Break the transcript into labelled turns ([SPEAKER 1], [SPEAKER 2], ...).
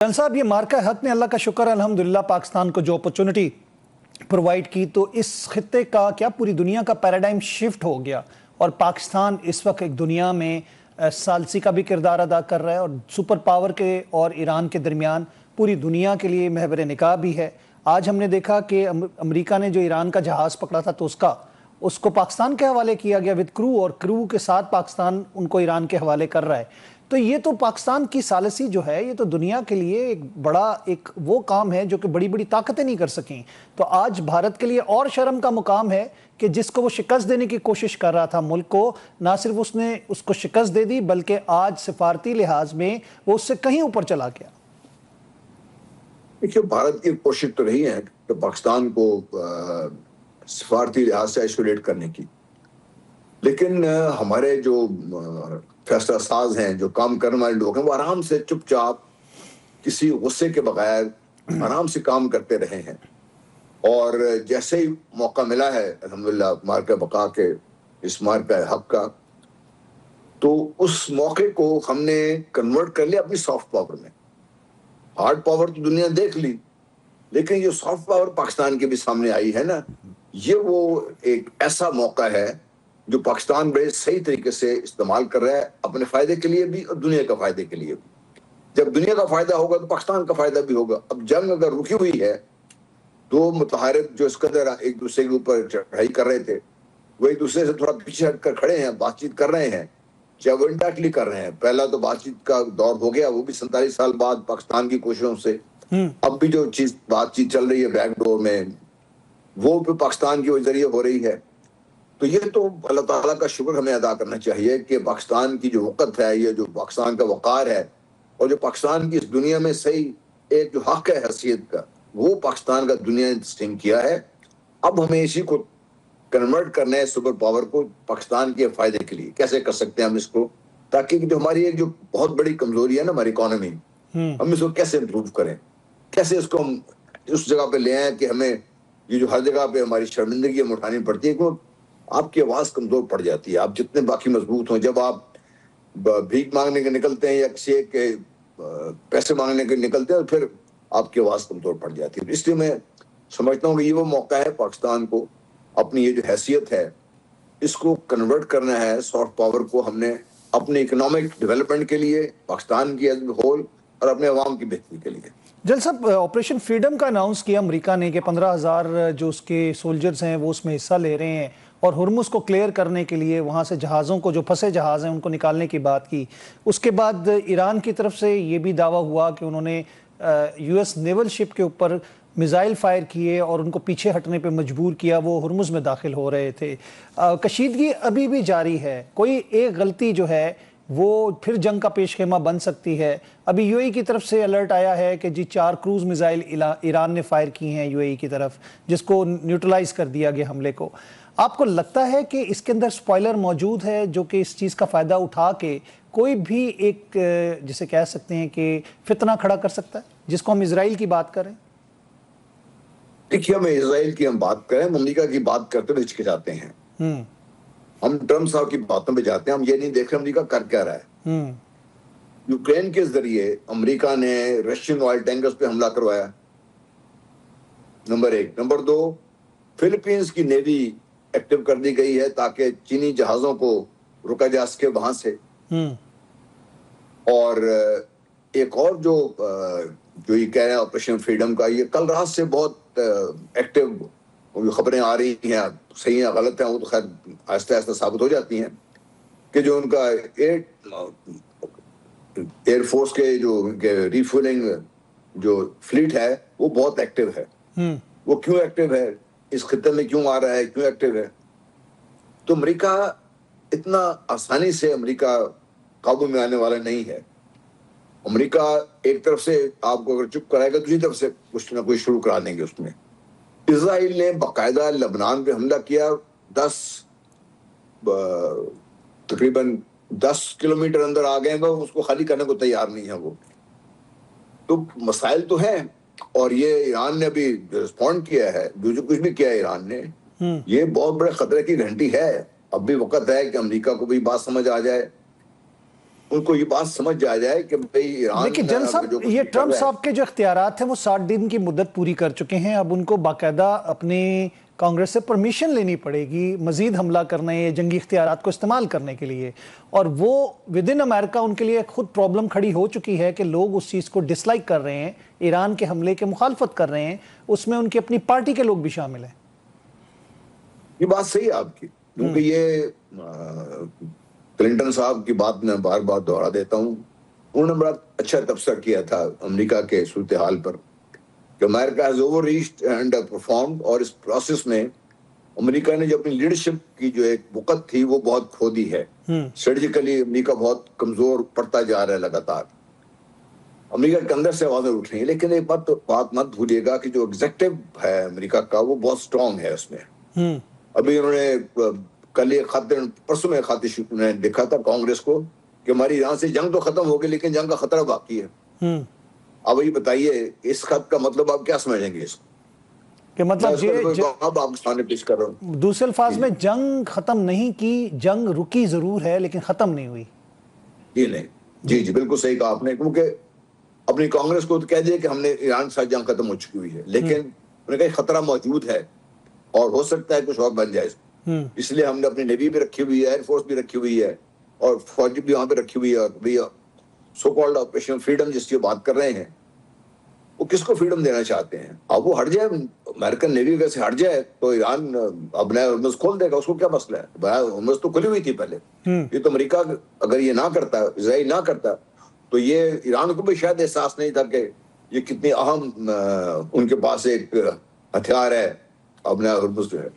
[SPEAKER 1] جان صاحب، یہ مارکہ حق نے اللہ کا شکر الحمدللہ پاکستان کو جو اپرچونٹی پرووائڈ کی تو اس خطے کا کیا پوری دنیا کا پیراڈائم شفٹ ہو گیا اور پاکستان اس وقت ایک دنیا میں ثالثی کا بھی کردار ادا کر رہا ہے اور سپر پاور کے اور ایران کے درمیان پوری دنیا کے لیے محور نکاح بھی ہے۔ آج ہم نے دیکھا کہ امریکہ نے جو ایران کا جہاز پکڑا تھا تو اس کو پاکستان کے حوالے کیا گیا وتھ کرو، اور کرو کے ساتھ پاکستان ان کو ایران کے حوالے کر رہا ہے۔ تو یہ تو پاکستان کی ثالثی جو ہے یہ تو دنیا کے لیے ایک بڑا وہ کام ہے جو کہ بڑی بڑی طاقتیں نہیں کر سکیں۔ تو آج بھارت کے لیے اور شرم کا مقام ہے کہ جس کو وہ شکست دینے کی کوشش کر رہا تھا ملک کو، نہ صرف اس نے اس کو شکست دے دی بلکہ آج سفارتی لحاظ میں وہ اس سے کہیں اوپر چلا گیا۔
[SPEAKER 2] دیکھیے، بھارت کی کوشش تو رہی ہے کہ پاکستان کو سفارتی لحاظ سے آئسولیٹ کرنے کی، لیکن ہمارے جو فیصلہ ساز ہیں، جو کام کرنے والے لوگ ہیں، وہ آرام سے چپ چاپ کسی غصے کے بغیر آرام سے کام کرتے رہے ہیں، اور جیسے ہی موقع ملا ہے الحمدللہ مارکہ بقا کے اس مارکہ حق کا، تو اس موقع کو ہم نے کنورٹ کر لیا اپنی سافٹ پاور میں۔ ہارڈ پاور تو دنیا دیکھ لی، لیکن یہ سافٹ پاور پاکستان کے بھی سامنے آئی ہے نا، یہ وہ ایک ایسا موقع ہے جو پاکستان بڑے صحیح طریقے سے استعمال کر رہا ہے، اپنے فائدے کے لیے بھی اور دنیا کا فائدے کے لیے بھی۔ جب دنیا کا فائدہ ہوگا تو پاکستان کا فائدہ بھی ہوگا۔ اب جنگ اگر رکی ہوئی ہے، دو متحارب جو اس قدر ایک دوسرے کے اوپر چڑھائی کر رہے تھے، وہ ایک دوسرے سے تھوڑا پیچھے ہٹ کر کھڑے ہیں، بات چیت کر رہے ہیں، جب انڈائریکٹلی کر رہے ہیں۔ پہلا تو بات چیت کا دور ہو گیا، وہ بھی 47 سال بعد پاکستان کی کوششوں سے۔ اب بھی جو بات چیت چل رہی ہے بیک ڈور میں، وہ بھی پاکستان کے ذریعے ہو رہی ہے۔ تو یہ تو اللہ تعالیٰ کا شکر ہمیں ادا کرنا چاہیے کہ پاکستان کی جو وقت ہے، یہ جو پاکستان کا وقار ہے، اور جو پاکستان کی اس دنیا میں صحیح ایک جو حق ہے حیثیت کا، وہ پاکستان کا دنیا نے تسلیم کیا ہے۔ اب ہمیں اسی کو کنورٹ کرنا ہے سپر پاور کو پاکستان کے فائدے کے لیے۔ کیسے کر سکتے ہیں ہم اس کو، تاکہ جو ہماری ایک جو بہت بڑی کمزوری ہے نا ہماری اکانومی، ہم اس کو کیسے امپروو کریں، کیسے اس کو ہم اس جگہ پہ لے آئیں کہ ہمیں یہ جو ہر جگہ پہ ہماری شرمندگی ہم اٹھانی پڑتی ہے، کہ آپ کی آواز کمزور پڑ جاتی ہے۔ آپ جتنے باقی مضبوط ہوں، جب آپ بھیک مانگنے کے نکلتے ہیں یا کسی ایک کے پیسے مانگنے کے نکلتے ہیں، پھر آپ کی آواز کمزور پڑ جاتی ہے۔ اس لیے میں سمجھتا ہوں کہ یہ وہ موقع ہے پاکستان کو اپنی یہ جو حیثیت ہے اس کو کنورٹ کرنا ہے سافٹ پاور کو۔ ہم نے اپنے اکنامک ڈیولپمنٹ کے لیے، پاکستان کی ایز اے ہول اور اپنے عوام کی بہتری کے لیے۔
[SPEAKER 1] جل صاحب، آپریشن فریڈم کا اناؤنس کیا امریکہ نے کہ 15,000 جو اس کے سولجرز ہیں وہ اس میں حصہ لے رہے ہیں، اور ہرمز کو کلیئر کرنے کے لیے وہاں سے جہازوں کو، جو پھنسے جہاز ہیں ان کو نکالنے کی بات کی۔ اس کے بعد ایران کی طرف سے یہ بھی دعویٰ ہوا کہ انہوں نے یو ایس نیول شپ کے اوپر میزائل فائر کیے اور ان کو پیچھے ہٹنے پہ مجبور کیا، وہ ہرمز میں داخل ہو رہے تھے۔ کشیدگی ابھی بھی جاری ہے، کوئی ایک غلطی جو ہے وہ پھر جنگ کا پیش خیمہ بن سکتی ہے۔ ابھی یو اے ای کی طرف سے الرٹ آیا ہے کہ 4 کروز میزائل ایران نے فائر کی ہیں یو اے ای کی طرف، جس کو نیوٹرلائز کر دیا گیا حملے کو۔ آپ کو لگتا ہے کہ اس کے اندر سپوائلر موجود ہے جو کہ اس چیز کا فائدہ اٹھا کے کوئی بھی ایک جسے کہہ سکتے ہیں کہ فتنہ کھڑا کر سکتا ہے، جس کو ہم اسرائیل کی بات کریں؟
[SPEAKER 2] دیکھیے، ہم اسرائیل کی ہم بات کریں، امریکہ کی بات کرتے ہوئے ہچکچاتے ہیں۔ ہم ٹرمپ صاحب کی باتوں پہ جاتے ہیں، ہم یہ نہیں دیکھ رہے امریکہ کر کیا رہا ہے۔ یوکرین کے ذریعے امریکہ نے رشین آئل ٹینکرز پہ حملہ کروایا، نمبر 1۔ نمبر 2، فلپینز کی نیوی ایکٹیو کر دی گئی ہے تاکہ چینی جہازوں کو رکا جا سکے وہاں سے۔ اور ایک اور جو یہ کہہ رہے ہیں آپریشن فریڈم کا، یہ کل رات سے بہت ایکٹیو خبریں آ رہی ہیں، صحیح ہیں غلط ہیں وہ تو خیر آہستہ آہستہ ثابت ہو جاتی ہیں، کہ جو ان کا ایئر فورس کے جو ریفولنگ جو فلیٹ ہے وہ بہت ایکٹیو ہے۔ وہ کیوں ایکٹیو ہے، اس خطے میں کیوں آ رہا ہے، کیوں ایکٹیو ہے؟ تو امریکہ اتنا آسانی سے امریکہ قابو میں آنے والا نہیں ہے۔ امریکہ ایک طرف سے آپ کو اگر چپ کرائے گا، دوسری طرف سے کچھ نہ کچھ شروع کرا دیں گے اس میں۔ اسرائیل نے باقاعدہ لبنان پہ حملہ کیا، تقریباً 10 کلومیٹر اندر آ گئے، وہ اس کو خالی کرنے کو تیار نہیں ہے۔ وہ تو مسائل تو ہیں، اور یہ ایران نے ابھی رسپونڈ کیا ہے، جو کچھ بھی کیا ہے ایران نے، یہ بہت بڑے خطرے کی گھنٹی ہے۔ اب بھی وقت ہے کہ امریکہ کو بھی بات سمجھ آ جائے ان کو یہ بات سمجھ جا جائے کہ بھئی ایران
[SPEAKER 1] لیکن جن صاحب یہ ٹرمپ صاحب کے جو اختیارات ہیں وہ 60 دن کی مدت پوری کر چکے ہیں، اب ان کو باقاعدہ اپنی کانگریس سے پرمیشن لینی پڑے گی مزید حملہ کرنے یا جنگی اختیارات کو استعمال کرنے کے لیے، اور وہ ود ان امریکہ ان کے لیے خود پرابلم کھڑی ہو چکی ہے کہ لوگ اس چیز کو ڈس لائک کر رہے ہیں، ایران کے حملے کے مخالفت کر رہے ہیں، اس میں ان کی اپنی پارٹی کے لوگ بھی شامل ہیں۔
[SPEAKER 2] یہ بات صحیح ہے آپ کی، کیونکہ یہ کلنٹن صاحب کی بات میں بار بار دہرا دیتا ہوں، انہوں نے بڑا اچھا تبصرہ کیا تھا امریکہ کے صورتحال پر کہ امریکہ has over reached and performed, اور اس پروسیس میں امریکہ نے جو اپنی لیڈرشپ کی جو ایک وقت تھی وہ بہت کھو دی ہے۔ اسٹریٹجیکلی امریکہ بہت کمزور پڑتا جا رہا ہے لگاتار، امریکہ کے اندر سے آوازیں اٹھ رہی ہیں، لیکن ایک بات مت بھولیے گا کہ جو ایگزیکٹو ہے امریکہ کا وہ بہت سٹرونگ ہے اس میں۔ ابھی انہوں نے کل ایک خط، پرسوں میں خط نے لکھا تھا کانگریس کو کہ ہماری ایران سے جنگ تو ختم ہو گئی لیکن جنگ کا خطرہ باقی ہے۔ اب یہ بتائیے اس خط کا مطلب آپ کیا سمجھیں گے اس کو؟
[SPEAKER 1] کہ مطلب
[SPEAKER 2] اب آپ سامنے پیش کر رہا ہوں،
[SPEAKER 1] دوسرے الفاظ میں جنگ ختم نہیں کی، جنگ رکی ضرور ہے لیکن ختم نہیں ہوئی۔
[SPEAKER 2] جی نہیں، جی بالکل صحیح کہا آپ نے، کیونکہ اپنی کانگریس کو تو کہہ دیا کہ ہم نے ایران کے ساتھ جنگ ختم ہو چکی ہوئی ہے، لیکن انہوں نے کہا خطرہ موجود ہے اور ہو سکتا ہے کچھ اور بن جائے، اس لیے ہم نے اپنی نیوی بھی رکھی ہوئی ہے، ایئر فورس بھی رکھی ہوئی ہے اور فوج بھی وہاں پہ رکھی ہوئی ہے، اور سو کالڈ آپریشن فریڈم جس کی بات کر رہے ہیں وہ کس کو فریڈم دینا چاہتے ہیں؟ اب وہ ہٹ جائے، امریکن نیوی اگر سے ہٹ جائے تو ایران اب نیا ہرمز کھول دے گا، اس کو کیا مسئلہ ہے؟ ہرمز تو کھلی ہوئی تھی پہلے، یہ تو امریکہ اگر یہ نہ کرتا، اسرائیل نہ کرتا تو یہ ایران کو بھی شاید احساس نہیں تھا کہ یہ کتنی اہم ان کے پاس ایک ہتھیار ہے اب نیا ہرمز جو ہے۔